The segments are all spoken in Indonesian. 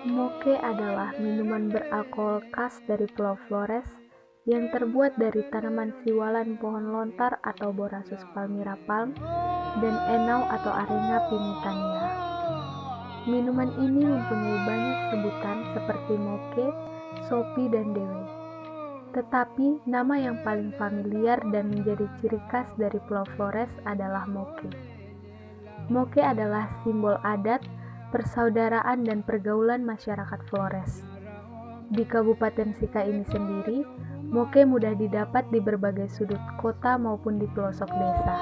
Moke adalah minuman beralkohol khas dari Pulau Flores yang terbuat dari tanaman siwalan pohon lontar atau Borassus palmyra palm dan enau atau Arenga pinnitania. Minuman ini mempunyai banyak sebutan seperti moke, sopi, dan dewe. Tetapi nama yang paling familiar dan menjadi ciri khas dari Pulau Flores adalah moke. Moke adalah simbol adat, persaudaraan, dan pergaulan masyarakat Flores. Di Kabupaten Sika ini sendiri, moke mudah didapat di berbagai sudut kota maupun di pelosok desa.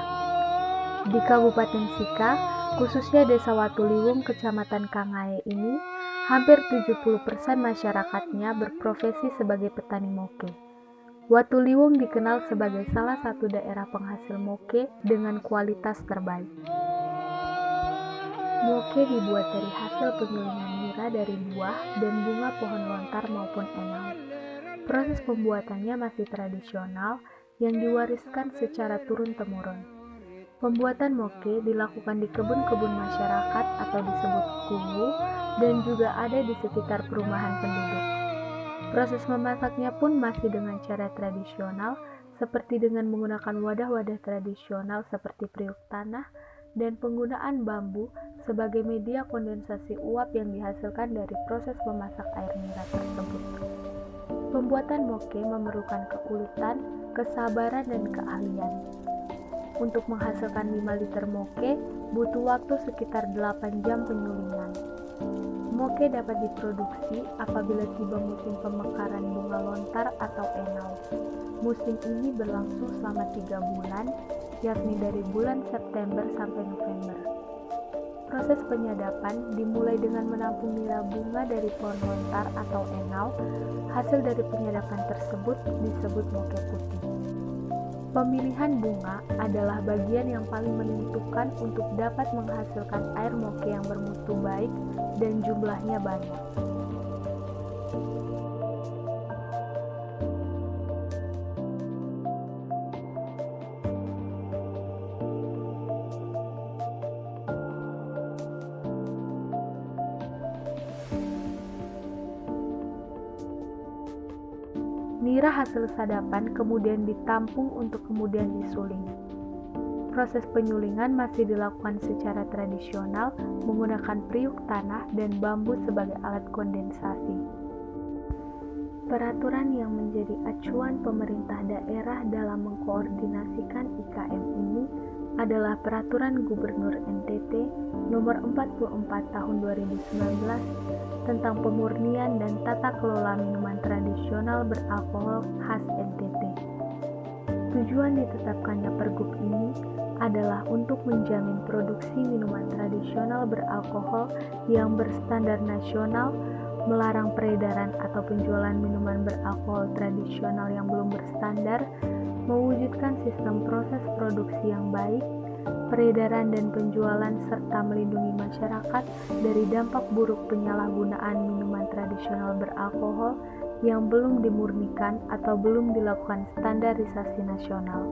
Di Kabupaten Sika, khususnya Desa Watuliwung, Kecamatan Kangae ini, hampir 70% masyarakatnya berprofesi sebagai petani moke. Watuliwung dikenal sebagai salah satu daerah penghasil moke dengan kualitas terbaik. Moke dibuat dari hasil penyulingan nira dari buah dan bunga pohon lontar maupun enau. Proses pembuatannya masih tradisional yang diwariskan secara turun-temurun. Pembuatan moke dilakukan di kebun-kebun masyarakat atau disebut kuwu dan juga ada di sekitar perumahan penduduk. Proses memasaknya pun masih dengan cara tradisional seperti dengan menggunakan wadah-wadah tradisional seperti periuk tanah dan penggunaan bambu sebagai media kondensasi uap yang dihasilkan dari proses memasak air nira tersebut. Pembuatan moke memerlukan keuletan, kesabaran, dan keahlian. Untuk menghasilkan 5 liter moke, butuh waktu sekitar 8 jam penyulingan. Moke dapat diproduksi apabila tiba musim pemekaran bunga lontar atau enau. Musim ini berlangsung selama 3 bulan, yakni dari bulan September sampai November. Proses penyadapan dimulai dengan menampung nira bunga dari pohon lontar atau enau. Hasil dari penyadapan tersebut disebut moke putih. Pemilihan bunga adalah bagian yang paling menentukan untuk dapat menghasilkan air moke yang bermutu baik dan jumlahnya banyak. Nira hasil sadapan kemudian ditampung untuk kemudian disuling. Proses penyulingan masih dilakukan secara tradisional menggunakan periuk tanah dan bambu sebagai alat kondensasi. Peraturan yang menjadi acuan pemerintah daerah dalam mengkoordinasikan IKM ini adalah Peraturan Gubernur NTT Nomor 44 Tahun 2019 tentang pemurnian dan tata kelola minuman tradisional beralkohol khas NTT. Tujuan ditetapkannya Pergub ini adalah untuk menjamin produksi minuman tradisional beralkohol yang berstandar nasional, melarang peredaran atau penjualan minuman beralkohol tradisional yang belum berstandar, mewujudkan sistem proses produksi yang baik, peredaran dan penjualan, serta melindungi masyarakat dari dampak buruk penyalahgunaan minuman tradisional beralkohol yang belum dimurnikan atau belum dilakukan standarisasi nasional.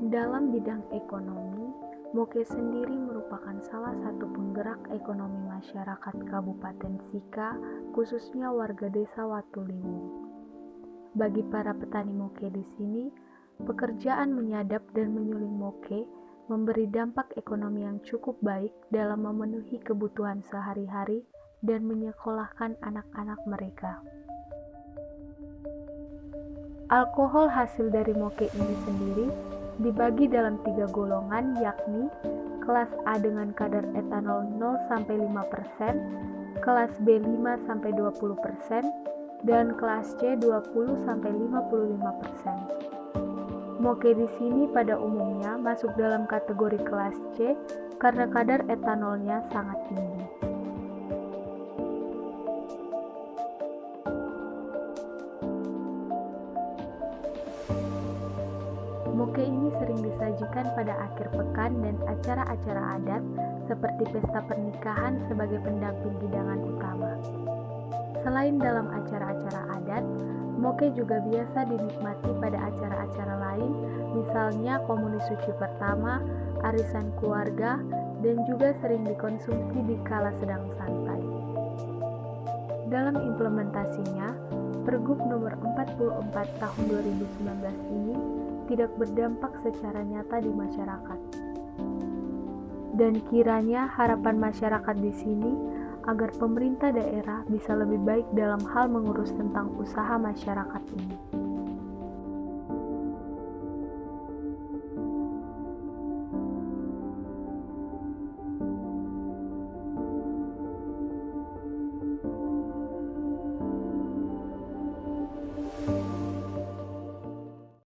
Dalam bidang ekonomi, moke sendiri merupakan salah satu penggerak ekonomi masyarakat Kabupaten Sika, khususnya warga Desa Watuliwung. Bagi para petani moke di sini, pekerjaan menyadap dan menyuling moke memberi dampak ekonomi yang cukup baik dalam memenuhi kebutuhan sehari-hari dan menyekolahkan anak-anak mereka. Alkohol hasil dari moke ini sendiri dibagi dalam 3 golongan, yakni kelas A dengan kadar etanol 0-5%, kelas B 5-20%, dan kelas C 20-55%. Moke di sini pada umumnya masuk dalam kategori kelas C karena kadar etanolnya sangat tinggi. Moke ini sering disajikan pada akhir pekan dan acara-acara adat seperti pesta pernikahan sebagai pendamping hidangan utama. Selain dalam acara-acara adat, moke juga biasa dinikmati pada acara-acara lain, misalnya komuni suci pertama, arisan keluarga, dan juga sering dikonsumsi di kala sedang santai. Dalam implementasinya, Pergub nomor 44 tahun 2019 ini tidak berdampak secara nyata di masyarakat. Dan kiranya harapan masyarakat di sini agar pemerintah daerah bisa lebih baik dalam hal mengurus tentang usaha masyarakat ini.